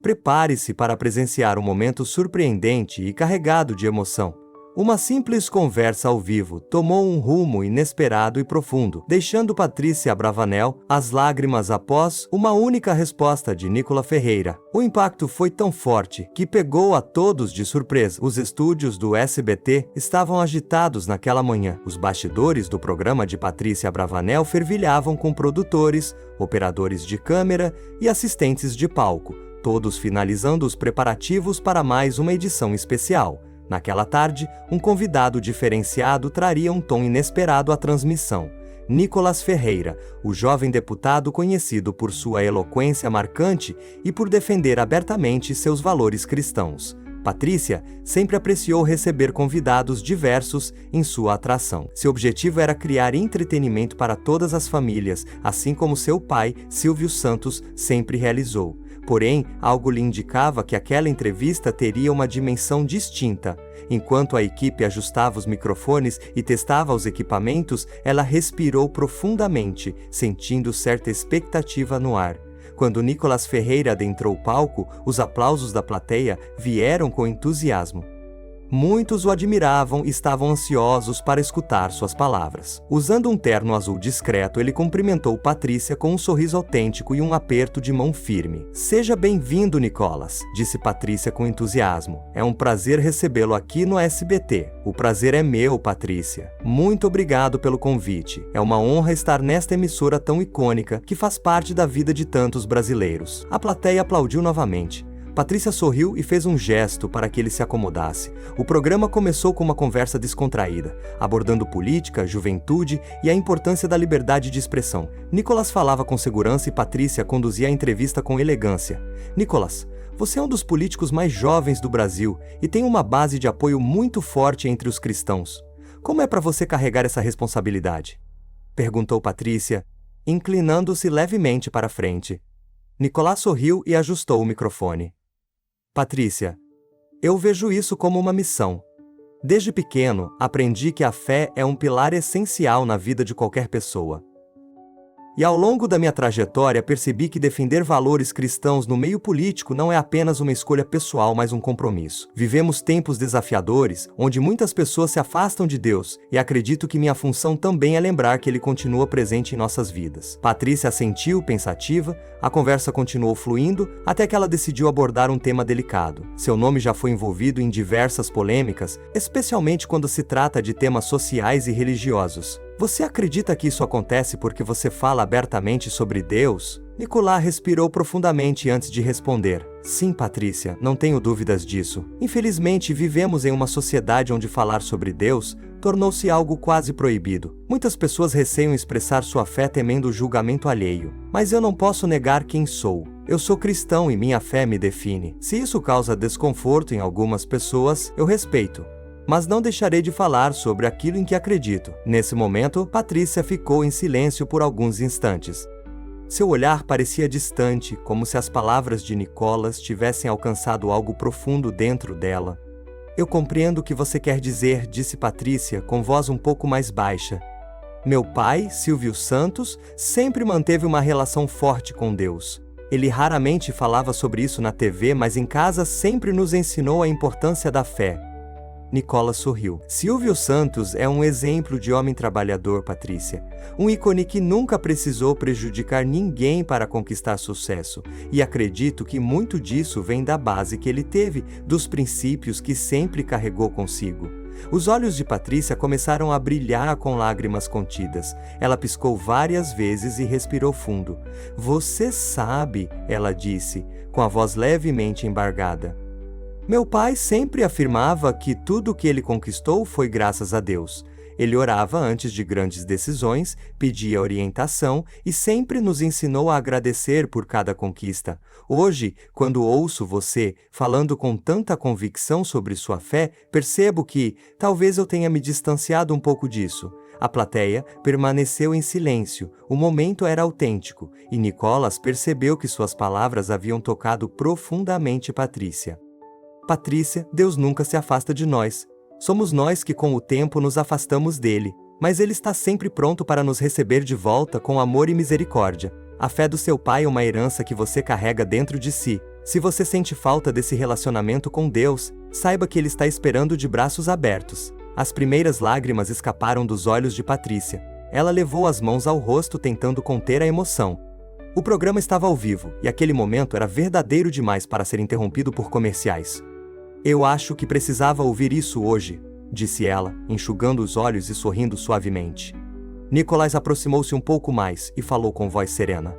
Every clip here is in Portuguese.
Prepare-se para presenciar um momento surpreendente e carregado de emoção. Uma simples conversa ao vivo tomou um rumo inesperado e profundo, deixando Patrícia Abravanel às lágrimas após uma única resposta de Nicolas Ferreira. O impacto foi tão forte que pegou a todos de surpresa. Os estúdios do SBT estavam agitados naquela manhã. Os bastidores do programa de Patrícia Abravanel fervilhavam com produtores, operadores de câmera e assistentes de palco, todos finalizando os preparativos para mais uma edição especial. Naquela tarde, um convidado diferenciado traria um tom inesperado à transmissão. Nicolas Ferreira, o jovem deputado conhecido por sua eloquência marcante e por defender abertamente seus valores cristãos. Patrícia sempre apreciou receber convidados diversos em sua atração. Seu objetivo era criar entretenimento para todas as famílias, assim como seu pai, Silvio Santos, sempre realizou. Porém, algo lhe indicava que aquela entrevista teria uma dimensão distinta. Enquanto a equipe ajustava os microfones e testava os equipamentos, ela respirou profundamente, sentindo certa expectativa no ar. Quando Nicolas Ferreira adentrou o palco, os aplausos da plateia vieram com entusiasmo. Muitos o admiravam e estavam ansiosos para escutar suas palavras. Usando um terno azul discreto, ele cumprimentou Patrícia com um sorriso autêntico e um aperto de mão firme. "Seja bem-vindo, Nicolas", disse Patrícia com entusiasmo. "É um prazer recebê-lo aqui no SBT. O prazer é meu, Patrícia. Muito obrigado pelo convite. É uma honra estar nesta emissora tão icônica que faz parte da vida de tantos brasileiros." A plateia aplaudiu novamente. Patrícia sorriu e fez um gesto para que ele se acomodasse. O programa começou com uma conversa descontraída, abordando política, juventude e a importância da liberdade de expressão. Nicolas falava com segurança e Patrícia conduzia a entrevista com elegância. "Nicolas, você é um dos políticos mais jovens do Brasil e tem uma base de apoio muito forte entre os cristãos. Como é para você carregar essa responsabilidade?" perguntou Patrícia, inclinando-se levemente para a frente. Nicolas sorriu e ajustou o microfone. "Patrícia, eu vejo isso como uma missão. Desde pequeno, aprendi que a fé é um pilar essencial na vida de qualquer pessoa. E ao longo da minha trajetória percebi que defender valores cristãos no meio político não é apenas uma escolha pessoal, mas um compromisso. Vivemos tempos desafiadores, onde muitas pessoas se afastam de Deus, e acredito que minha função também é lembrar que Ele continua presente em nossas vidas." Patrícia assentiu, pensativa. A conversa continuou fluindo, até que ela decidiu abordar um tema delicado. Seu nome já foi envolvido em diversas polêmicas, especialmente quando se trata de temas sociais e religiosos. "Você acredita que isso acontece porque você fala abertamente sobre Deus?" Nicolas respirou profundamente antes de responder. "Sim, Patrícia, não tenho dúvidas disso. Infelizmente, vivemos em uma sociedade onde falar sobre Deus tornou-se algo quase proibido. Muitas pessoas receiam expressar sua fé temendo o julgamento alheio. Mas eu não posso negar quem sou. Eu sou cristão e minha fé me define. Se isso causa desconforto em algumas pessoas, eu respeito. Mas não deixarei de falar sobre aquilo em que acredito." Nesse momento, Patrícia ficou em silêncio por alguns instantes. Seu olhar parecia distante, como se as palavras de Nicolas tivessem alcançado algo profundo dentro dela. "Eu compreendo o que você quer dizer", disse Patrícia, com voz um pouco mais baixa. "Meu pai, Silvio Santos, sempre manteve uma relação forte com Deus. Ele raramente falava sobre isso na TV, mas em casa sempre nos ensinou a importância da fé." Nicolas sorriu. "Silvio Santos é um exemplo de homem trabalhador, Patrícia. Um ícone que nunca precisou prejudicar ninguém para conquistar sucesso. E acredito que muito disso vem da base que ele teve, dos princípios que sempre carregou consigo." Os olhos de Patrícia começaram a brilhar com lágrimas contidas. Ela piscou várias vezes e respirou fundo. "Você sabe", ela disse, com a voz levemente embargada. "Meu pai sempre afirmava que tudo o que ele conquistou foi graças a Deus. Ele orava antes de grandes decisões, pedia orientação e sempre nos ensinou a agradecer por cada conquista. Hoje, quando ouço você falando com tanta convicção sobre sua fé, percebo que talvez eu tenha me distanciado um pouco disso." A plateia permaneceu em silêncio. O momento era autêntico e Nicolas percebeu que suas palavras haviam tocado profundamente Patrícia. "Patrícia, Deus nunca se afasta de nós. Somos nós que com o tempo nos afastamos dele, mas ele está sempre pronto para nos receber de volta com amor e misericórdia. A fé do seu pai é uma herança que você carrega dentro de si. Se você sente falta desse relacionamento com Deus, saiba que Ele está esperando de braços abertos. As primeiras lágrimas escaparam dos olhos de Patrícia. Ela levou as mãos ao rosto tentando conter a emoção. O programa estava ao vivo, e aquele momento era verdadeiro demais para ser interrompido por comerciais. Eu acho que precisava ouvir isso hoje, disse ela, enxugando os olhos e sorrindo suavemente. Nicholas aproximou-se um pouco mais e falou com voz serena.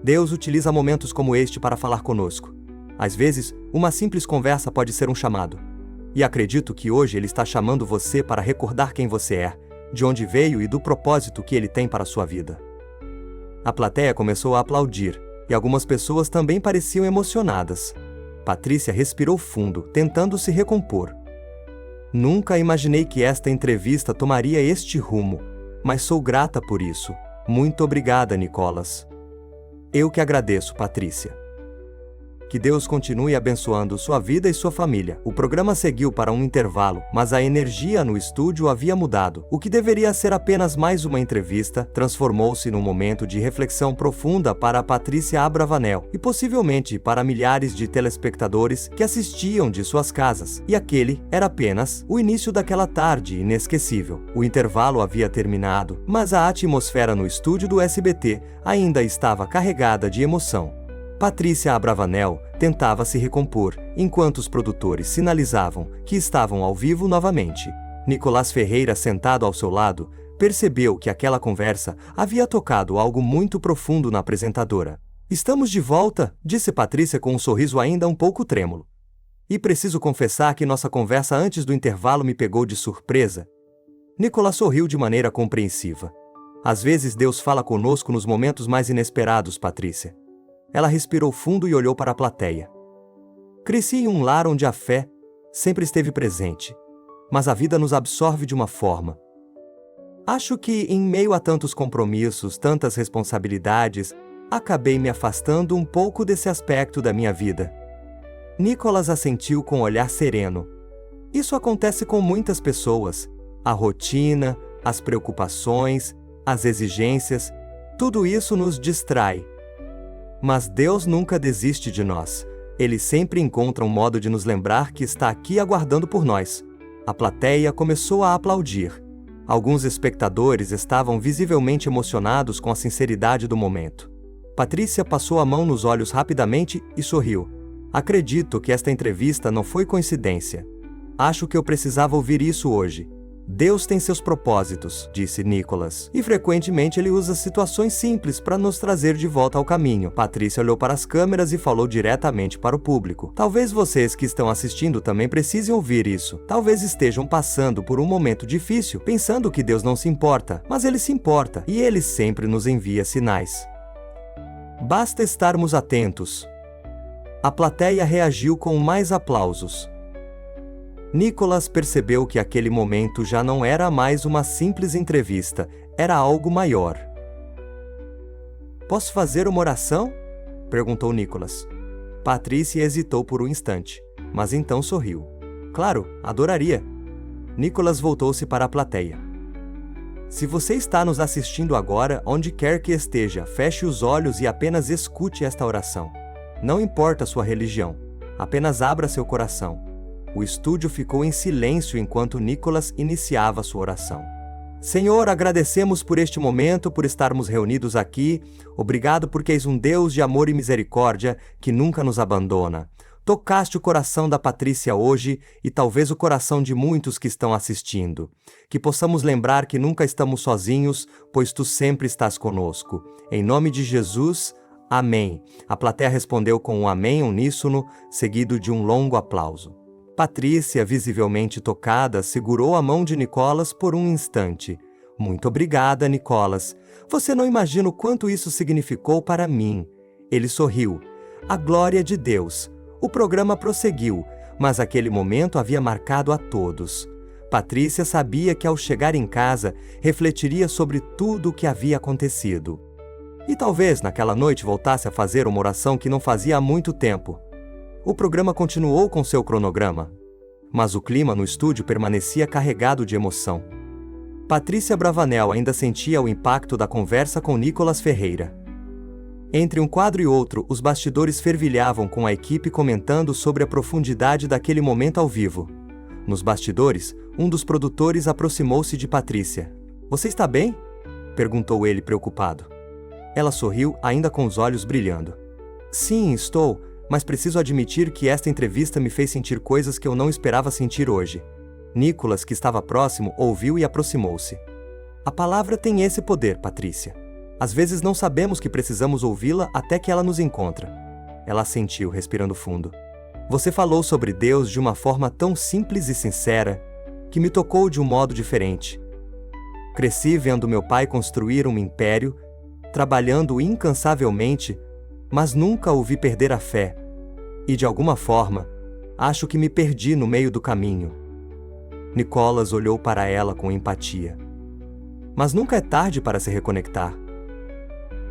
Deus utiliza momentos como este para falar conosco. Às vezes, uma simples conversa pode ser um chamado. E acredito que hoje Ele está chamando você para recordar quem você é, de onde veio e do propósito que Ele tem para a sua vida. A plateia começou a aplaudir, e algumas pessoas também pareciam emocionadas. Patrícia respirou fundo, tentando se recompor. Nunca imaginei que esta entrevista tomaria este rumo, mas sou grata por isso. Muito obrigada, Nicholas. Eu que agradeço, Patrícia. Que Deus continue abençoando sua vida e sua família. O programa seguiu para um intervalo, mas a energia no estúdio havia mudado. O que deveria ser apenas mais uma entrevista transformou-se num momento de reflexão profunda para Patrícia Abravanel e possivelmente para milhares de telespectadores que assistiam de suas casas. E aquele era apenas o início daquela tarde inesquecível. O intervalo havia terminado, mas a atmosfera no estúdio do SBT ainda estava carregada de emoção. Patrícia Abravanel tentava se recompor, enquanto os produtores sinalizavam que estavam ao vivo novamente. Nicholas Ferreira, sentado ao seu lado, percebeu que aquela conversa havia tocado algo muito profundo na apresentadora. Estamos de volta, disse Patrícia com um sorriso ainda um pouco trêmulo. E preciso confessar que nossa conversa antes do intervalo me pegou de surpresa. Nicholas sorriu de maneira compreensiva. Às vezes Deus fala conosco nos momentos mais inesperados, Patrícia. Ela respirou fundo e olhou para a plateia. Cresci em um lar onde a fé sempre esteve presente, mas a vida nos absorve de uma forma. Acho que, em meio a tantos compromissos, tantas responsabilidades, acabei me afastando um pouco desse aspecto da minha vida. Nicholas assentiu com um olhar sereno. Isso acontece com muitas pessoas. A rotina, as preocupações, as exigências, tudo isso nos distrai. Mas Deus nunca desiste de nós. Ele sempre encontra um modo de nos lembrar que está aqui aguardando por nós. A plateia começou a aplaudir. Alguns espectadores estavam visivelmente emocionados com a sinceridade do momento. Patrícia passou a mão nos olhos rapidamente e sorriu. Acredito que esta entrevista não foi coincidência. Acho que eu precisava ouvir isso hoje. Deus tem seus propósitos, disse Nicholas, e frequentemente ele usa situações simples para nos trazer de volta ao caminho. Patrícia olhou para as câmeras e falou diretamente para o público. Talvez vocês que estão assistindo também precisem ouvir isso. Talvez estejam passando por um momento difícil, pensando que Deus não se importa, mas Ele se importa, e Ele sempre nos envia sinais. Basta estarmos atentos. A plateia reagiu com mais aplausos. Nicholas percebeu que aquele momento já não era mais uma simples entrevista, era algo maior. Posso fazer uma oração? Perguntou Nicholas. Patrícia hesitou por um instante, mas então sorriu. Claro, adoraria. Nicholas voltou-se para a plateia. Se você está nos assistindo agora, onde quer que esteja, feche os olhos e apenas escute esta oração. Não importa a sua religião, apenas abra seu coração. O estúdio ficou em silêncio enquanto Nicholas iniciava sua oração. Senhor, agradecemos por este momento, por estarmos reunidos aqui. Obrigado porque és um Deus de amor e misericórdia que nunca nos abandona. Tocaste o coração da Patrícia hoje e talvez o coração de muitos que estão assistindo. Que possamos lembrar que nunca estamos sozinhos, pois Tu sempre estás conosco. Em nome de Jesus, amém. A plateia respondeu com um amém uníssono, seguido de um longo aplauso. Patrícia, visivelmente tocada, segurou a mão de Nicholas por um instante. Muito obrigada, Nicholas. Você não imagina o quanto isso significou para mim. Ele sorriu. A glória de Deus. O programa prosseguiu, mas aquele momento havia marcado a todos. Patrícia sabia que ao chegar em casa, refletiria sobre tudo o que havia acontecido. E talvez naquela noite voltasse a fazer uma oração que não fazia há muito tempo. O programa continuou com seu cronograma, mas o clima no estúdio permanecia carregado de emoção. Patrícia Abravanel ainda sentia o impacto da conversa com Nicholas Ferreira. Entre um quadro e outro, os bastidores fervilhavam com a equipe comentando sobre a profundidade daquele momento ao vivo. Nos bastidores, um dos produtores aproximou-se de Patrícia. "Você está bem?" perguntou ele preocupado. Ela sorriu, ainda com os olhos brilhando. "Sim, estou, mas preciso admitir que esta entrevista me fez sentir coisas que eu não esperava sentir hoje." Nicholas, que estava próximo, ouviu e aproximou-se. "A palavra tem esse poder, Patrícia. Às vezes não sabemos que precisamos ouvi-la até que ela nos encontra." Ela assentiu, respirando fundo. "Você falou sobre Deus de uma forma tão simples e sincera que me tocou de um modo diferente. Cresci vendo meu pai construir um império, trabalhando incansavelmente, mas nunca o vi perder a fé. E de alguma forma, acho que me perdi no meio do caminho." Nicholas olhou para ela com empatia. "Mas nunca é tarde para se reconectar.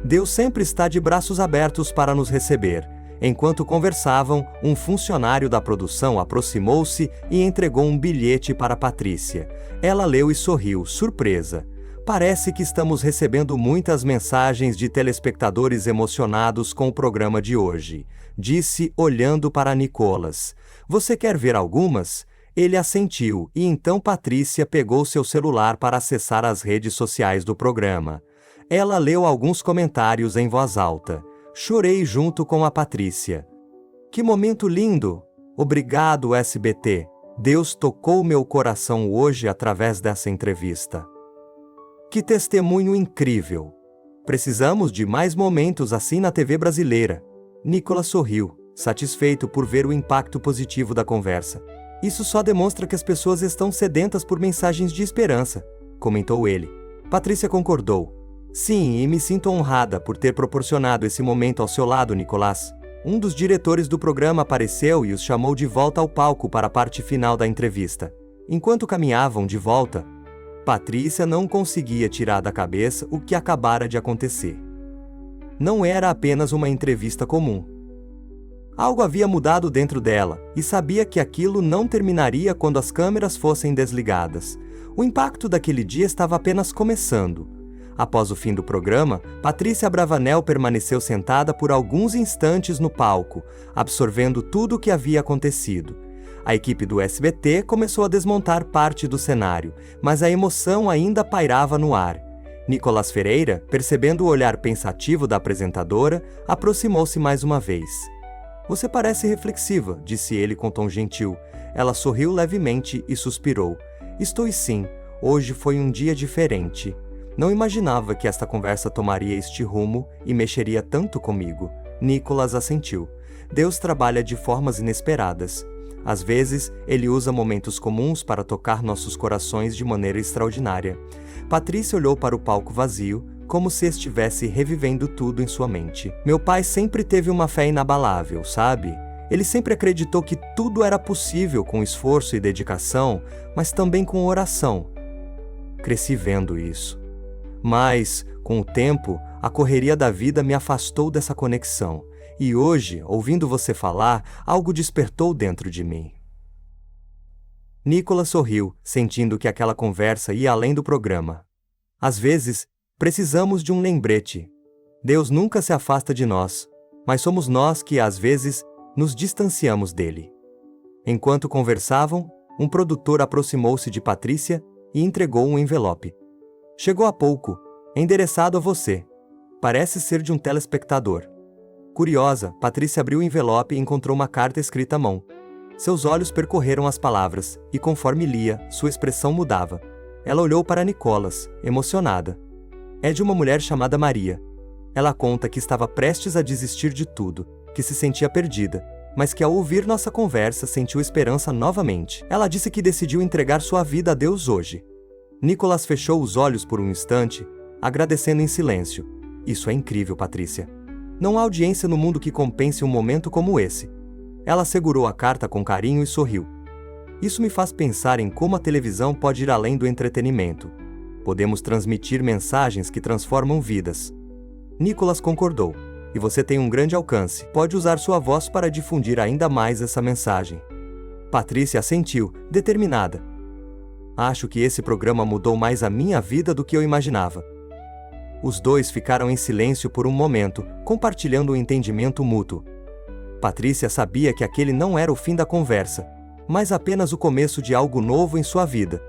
Deus sempre está de braços abertos para nos receber." Enquanto conversavam, um funcionário da produção aproximou-se e entregou um bilhete para Patrícia. Ela leu e sorriu, surpresa. "Parece que estamos recebendo muitas mensagens de telespectadores emocionados com o programa de hoje", disse, olhando para Nicholas. "Você quer ver algumas?" Ele assentiu, e então Patrícia pegou seu celular para acessar as redes sociais do programa. Ela leu alguns comentários em voz alta. Chorei junto com a Patrícia. "Que momento lindo! Obrigado, SBT. Deus tocou meu coração hoje através dessa entrevista. Que testemunho incrível! Precisamos de mais momentos assim na TV brasileira." Nicholas sorriu, satisfeito por ver o impacto positivo da conversa. "Isso só demonstra que as pessoas estão sedentas por mensagens de esperança", comentou ele. Patrícia concordou. "Sim, e me sinto honrada por ter proporcionado esse momento ao seu lado, Nicholas." Um dos diretores do programa apareceu e os chamou de volta ao palco para a parte final da entrevista. Enquanto caminhavam de volta, Patrícia não conseguia tirar da cabeça o que acabara de acontecer. Não era apenas uma entrevista comum. Algo havia mudado dentro dela, e sabia que aquilo não terminaria quando as câmeras fossem desligadas. O impacto daquele dia estava apenas começando. Após o fim do programa, Patrícia Abravanel permaneceu sentada por alguns instantes no palco, absorvendo tudo o que havia acontecido. A equipe do SBT começou a desmontar parte do cenário, mas a emoção ainda pairava no ar. Nicholas Ferreira, percebendo o olhar pensativo da apresentadora, aproximou-se mais uma vez. "Você parece reflexiva", disse ele com tom gentil. Ela sorriu levemente e suspirou. "Estou sim, hoje foi um dia diferente. Não imaginava que esta conversa tomaria este rumo e mexeria tanto comigo." Nicholas assentiu. "Deus trabalha de formas inesperadas. Às vezes, ele usa momentos comuns para tocar nossos corações de maneira extraordinária." Patrícia olhou para o palco vazio, como se estivesse revivendo tudo em sua mente. "Meu pai sempre teve uma fé inabalável, sabe? Ele sempre acreditou que tudo era possível com esforço e dedicação, mas também com oração. Cresci vendo isso. Mas, com o tempo, a correria da vida me afastou dessa conexão. E hoje, ouvindo você falar, algo despertou dentro de mim." Nicholas sorriu, sentindo que aquela conversa ia além do programa. Às vezes, precisamos de um lembrete. Deus nunca se afasta de nós, mas somos nós que, às vezes, nos distanciamos dele. Enquanto conversavam, um produtor aproximou-se de Patrícia e entregou um envelope. "Chegou há pouco, endereçado a você. Parece ser de um telespectador." Curiosa, Patrícia abriu o envelope e encontrou uma carta escrita à mão. Seus olhos percorreram as palavras, e conforme lia, sua expressão mudava. Ela olhou para Nicholas, emocionada. "É de uma mulher chamada Maria. Ela conta que estava prestes a desistir de tudo, que se sentia perdida, mas que ao ouvir nossa conversa sentiu esperança novamente. Ela disse que decidiu entregar sua vida a Deus hoje." Nicholas fechou os olhos por um instante, agradecendo em silêncio. "Isso é incrível, Patrícia. Não há audiência no mundo que compense um momento como esse." Ela segurou a carta com carinho e sorriu. "Isso me faz pensar em como a televisão pode ir além do entretenimento. Podemos transmitir mensagens que transformam vidas." Nicholas concordou. "E você tem um grande alcance. Pode usar sua voz para difundir ainda mais essa mensagem." Patrícia assentiu, determinada. "Acho que esse programa mudou mais a minha vida do que eu imaginava." Os dois ficaram em silêncio por um momento, compartilhando um entendimento mútuo. Patrícia sabia que aquele não era o fim da conversa, mas apenas o começo de algo novo em sua vida.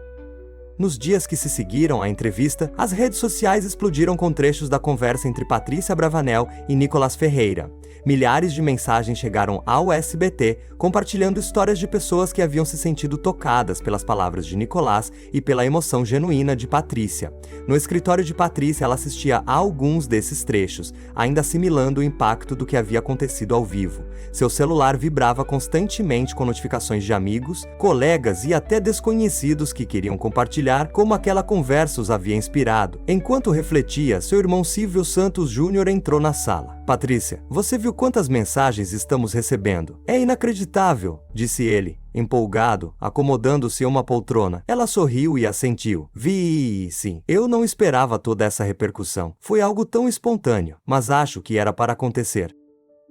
Nos dias que se seguiram à entrevista, as redes sociais explodiram com trechos da conversa entre Patrícia Abravanel e Nicolás Ferreira. Milhares de mensagens chegaram ao SBT, compartilhando histórias de pessoas que haviam se sentido tocadas pelas palavras de Nicolás e pela emoção genuína de Patrícia. No escritório de Patrícia, ela assistia a alguns desses trechos, ainda assimilando o impacto do que havia acontecido ao vivo. Seu celular vibrava constantemente com notificações de amigos, colegas e até desconhecidos que queriam compartilhar como aquela conversa os havia inspirado. Enquanto refletia, seu irmão Silvio Santos Júnior entrou na sala. Patrícia, você viu quantas mensagens estamos recebendo? É inacreditável, disse ele, empolgado, acomodando-se em uma poltrona. Ela sorriu e assentiu. Vi, sim. Eu não esperava toda essa repercussão. Foi algo tão espontâneo, mas acho que era para acontecer.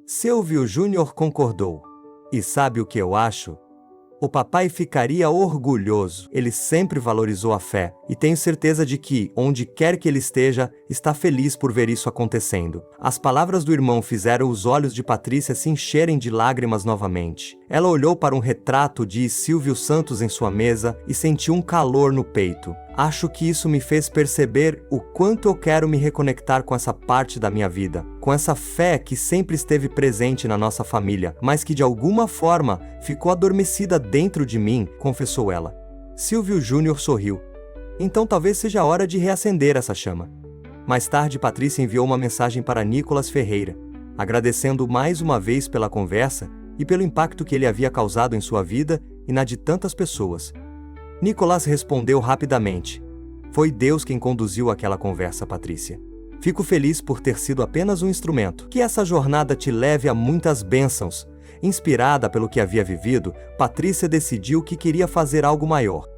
Silvio Júnior concordou. E sabe o que eu acho? O papai ficaria orgulhoso. Ele sempre valorizou a fé e tenho certeza de que, onde quer que ele esteja, está feliz por ver isso acontecendo. As palavras do irmão fizeram os olhos de Patrícia se encherem de lágrimas novamente. Ela olhou para um retrato de Silvio Santos em sua mesa e sentiu um calor no peito. Acho que isso me fez perceber o quanto eu quero me reconectar com essa parte da minha vida, com essa fé que sempre esteve presente na nossa família, mas que de alguma forma ficou adormecida dentro de mim, confessou ela. Silvio Júnior sorriu. Então talvez seja a hora de reacender essa chama. Mais tarde, Patrícia enviou uma mensagem para Nicolás Ferreira, agradecendo mais uma vez pela conversa e pelo impacto que ele havia causado em sua vida e na de tantas pessoas. Nicolás respondeu rapidamente. Foi Deus quem conduziu aquela conversa, Patrícia. Fico feliz por ter sido apenas um instrumento. Que essa jornada te leve a muitas bênçãos. Inspirada pelo que havia vivido, Patrícia decidiu que queria fazer algo maior.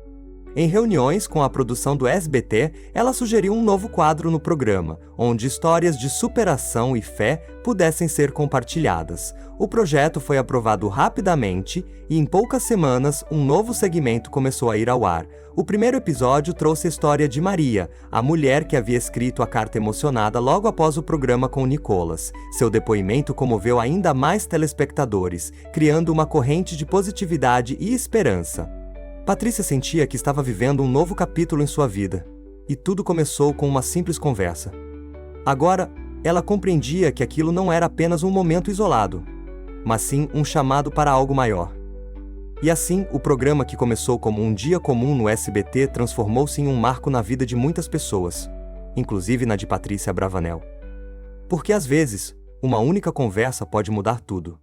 Em reuniões com a produção do SBT, ela sugeriu um novo quadro no programa, onde histórias de superação e fé pudessem ser compartilhadas. O projeto foi aprovado rapidamente e, em poucas semanas, um novo segmento começou a ir ao ar. O primeiro episódio trouxe a história de Maria, a mulher que havia escrito a carta emocionada logo após o programa com Nicolás. Seu depoimento comoveu ainda mais telespectadores, criando uma corrente de positividade e esperança. Patrícia sentia que estava vivendo um novo capítulo em sua vida, e tudo começou com uma simples conversa. Agora, ela compreendia que aquilo não era apenas um momento isolado, mas sim um chamado para algo maior. E assim, o programa que começou como um dia comum no SBT transformou-se em um marco na vida de muitas pessoas, inclusive na de Patrícia Abravanel. Porque às vezes, uma única conversa pode mudar tudo.